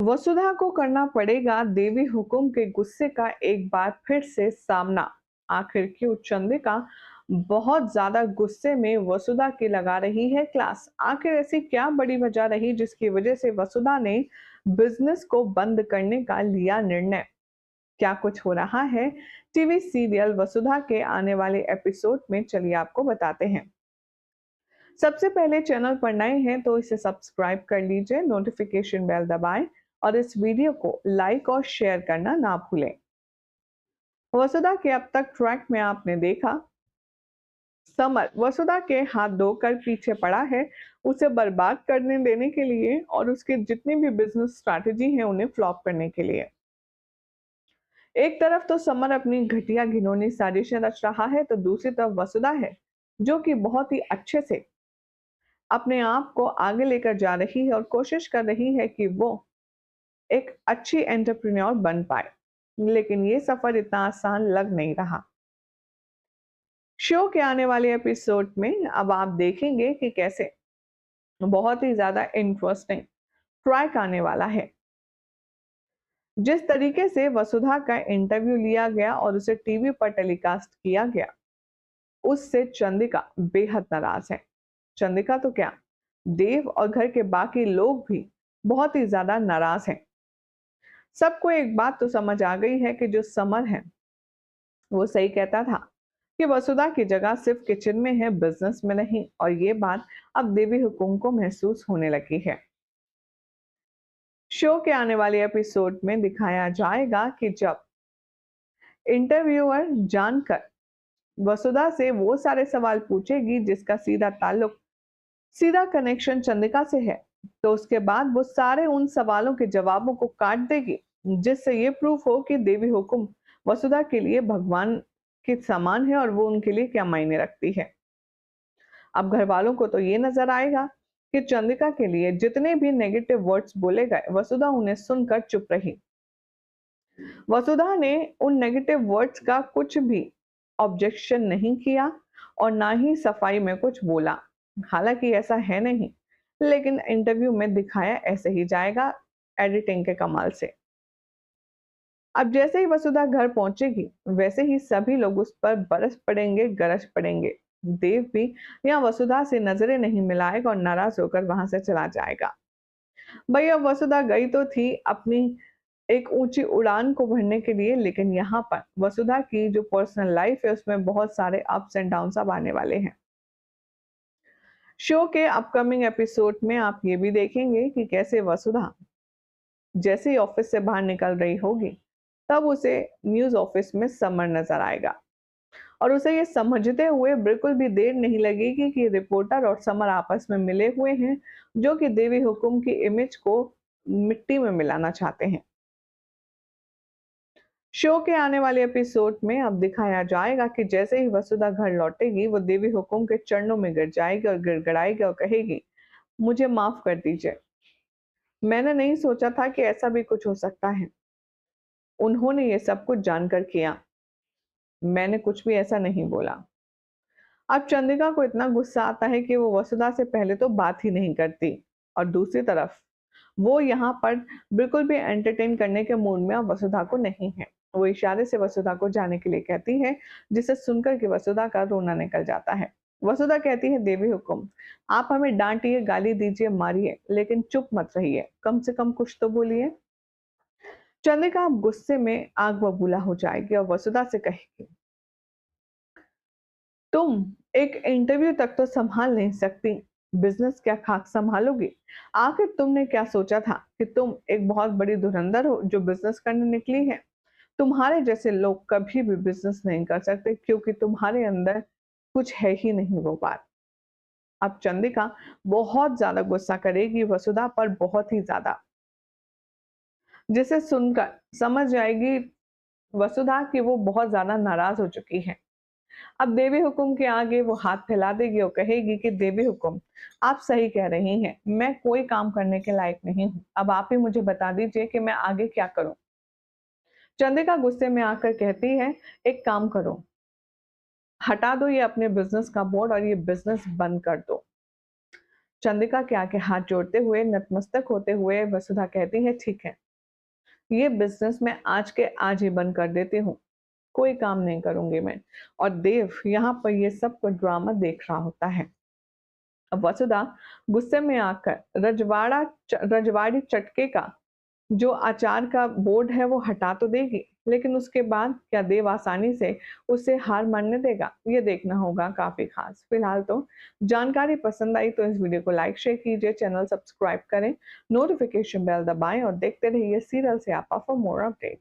वसुधा को करना पड़ेगा देवी हुकुम के गुस्से का एक बार फिर से सामना। आखिर क्यों चंद्रिका बहुत ज्यादा गुस्से में वसुधा की लगा रही है क्लास? आखिर ऐसी क्या बड़ी वजह रही जिसकी वजह से वसुधा ने बिजनेस को बंद करने का लिया निर्णय? क्या कुछ हो रहा है टीवी सीरियल वसुधा के आने वाले एपिसोड में? चलिए आपको बताते हैं। सबसे पहले चैनल पर नए हैं तो इसे सब्सक्राइब कर लीजिए, नोटिफिकेशन बेल दबाएं और इस वीडियो को लाइक और शेयर करना ना भूलें। वसुधा के अब तक ट्रैक में आपने देखा, समर वसुधा के हाथ धोकर पीछे पड़ा है उसे बर्बाद करने देने के लिए और उसके जितनी भी बिजनेस स्ट्रैटेजी है उन्हें फ्लॉप करने के लिए। एक तरफ तो समर अपनी घटिया घिनौनी साजिशें रच रहा है तो दूसरी तरफ वसुधा है जो कि बहुत ही अच्छे से अपने आप को आगे लेकर जा रही है और कोशिश कर रही है कि वो एक अच्छी एंटरप्रेन्योर बन पाए। लेकिन ये सफर इतना आसान लग नहीं रहा। शो के आने वाले एपिसोड में अब आप देखेंगे कि कैसे बहुत ही ज्यादा इंटरेस्टिंग ट्रैक आने वाला है। जिस तरीके से वसुधा का इंटरव्यू लिया गया और उसे टीवी पर टेलीकास्ट किया गया, उससे चंद्रिका बेहद नाराज है। चंद्रिका तो क्या, देव और घर के बाकी लोग भी बहुत ही ज्यादा नाराज हैं। सबको एक बात तो समझ आ गई है कि जो समर है वो सही कहता था कि वसुधा की जगह सिर्फ किचन में है, बिजनेस में नहीं। और ये बात अब देवी हुकुम को महसूस होने लगी है। शो के आने वाले एपिसोड में दिखाया जाएगा कि जब इंटरव्यूअर जानकर वसुधा से वो सारे सवाल पूछेगी जिसका सीधा ताल्लुक, सीधा कनेक्शन चंद्रिका से है, तो उसके बाद वो सारे उन सवालों के जवाबों को काट देगी जिससे ये प्रूफ हो कि देवी हुकुम वसुधा के लिए भगवान के समान है और वो उनके लिए क्या मायने रखती है। अब घर वालों को तो ये नजर आएगा कि चंद्रिका के लिए जितने भी नेगेटिव वर्ड्स बोले गए वसुधा उन्हें सुनकर चुप रही। वसुधा ने उन नेगेटिव वर्ड्स का कुछ भी ऑब्जेक्शन नहीं किया और ना ही सफाई में कुछ बोला। हालांकि ऐसा है नहीं, लेकिन इंटरव्यू में दिखाया ऐसे ही जाएगा एडिटिंग के कमाल से। अब जैसे ही वसुधा घर पहुंचेगी वैसे ही सभी लोग उस पर बरस पड़ेंगे, गरज पड़ेंगे। देव भी यहाँ वसुधा से नजरें नहीं मिलाएगा और नाराज होकर वहां से चला जाएगा। भाई अब वसुधा गई तो थी अपनी एक ऊंची उड़ान को भरने के लिए, लेकिन यहाँ पर वसुधा की जो पर्सनल लाइफ है उसमें बहुत सारे अप्स एंड डाउन्स अब आने वाले हैं। शो के अपकमिंग एपिसोड में आप ये भी देखेंगे कि कैसे वसुधा जैसे ही ऑफिस से बाहर निकल रही होगी तब उसे न्यूज ऑफिस में समर नजर आएगा और उसे ये समझते हुए बिल्कुल भी देर नहीं लगेगी कि रिपोर्टर और समर आपस में मिले हुए हैं जो कि देवी हुकुम की इमेज को मिट्टी में मिलाना चाहते हैं। शो के आने वाले एपिसोड में अब दिखाया जाएगा कि जैसे ही वसुधा घर लौटेगी वो देवी हुकुम के चरणों में गिर जाएगी और गिड़गिड़ाएगी और कहेगी, मुझे माफ कर दीजिए, मैंने नहीं सोचा था कि ऐसा भी कुछ हो सकता है। उन्होंने ये सब कुछ जानकर किया, मैंने कुछ भी ऐसा नहीं बोला। अब चंद्रिका को इतना गुस्सा आता है कि वो वसुधा से पहले तो बात ही नहीं करती और दूसरी तरफ वो यहाँ पर बिल्कुल भी एंटरटेन करने के मूड में अब वसुधा को नहीं है। वो इशारे से वसुधा को जाने के लिए कहती है जिसे सुनकर के वसुधा का रोना निकल जाता है। वसुधा कहती है, देवी हुकुम, आप हमें डांटिए, गाली दीजिए, मारिए, लेकिन चुप मत रहिए, कम से कम कुछ तो बोलिए। चंद्रिका अब गुस्से में आग बबूला हो जाएगी और वसुधा से कहेगी, तुम एक इंटरव्यू तक तो संभाल नहीं सकती, बिजनेस क्या खाक संभालोगी? आखिर तुमने क्या सोचा था कि तुम एक बहुत बड़ी धुरंधर हो जो बिजनेस करने निकली है? तुम्हारे जैसे लोग कभी भी बिजनेस नहीं कर सकते क्योंकि तुम्हारे अंदर कुछ है ही नहीं वो बात। अब चंद्रिका बहुत ज्यादा गुस्सा करेगी वसुधा पर, बहुत ही ज्यादा, जिसे सुनकर समझ जाएगी वसुधा कि वो बहुत ज्यादा नाराज हो चुकी है। अब देवी हुकुम के आगे वो हाथ फैला देगी और कहेगी कि देवी हुकुम, आप सही कह रही हैं, मैं कोई काम करने के लायक नहीं हूँ, अब आप ही मुझे बता दीजिए कि मैं आगे क्या करूं। चंद्रिका गुस्से में आकर कहती है, एक काम करो, हटा दो ये अपने बिजनेस का बोर्ड और ये बिजनेस बंद कर दो। चंद्रिका के आगे हाथ जोड़ते हुए नतमस्तक होते हुए वसुधा कहती है, ठीक है, ये बिजनेस मैं आज के आज ही बंद कर देती हूँ, कोई काम नहीं करूंगी मैं। और देव यहाँ पर ये सब कुछ ड्रामा देख रहा होता है। अब वसुधा गुस्से में आकर रजवाड़ी चटके का जो आचार का बोर्ड है वो हटा तो देगी, लेकिन उसके बाद क्या देव आसानी से उसे हार मानने देगा, ये देखना होगा काफी खास। फिलहाल तो जानकारी पसंद आई तो इस वीडियो को लाइक शेयर कीजिए, चैनल सब्सक्राइब करें, नोटिफिकेशन बेल दबाएं और देखते रहिए सीरियल से आपा फॉर मोर अपडेट।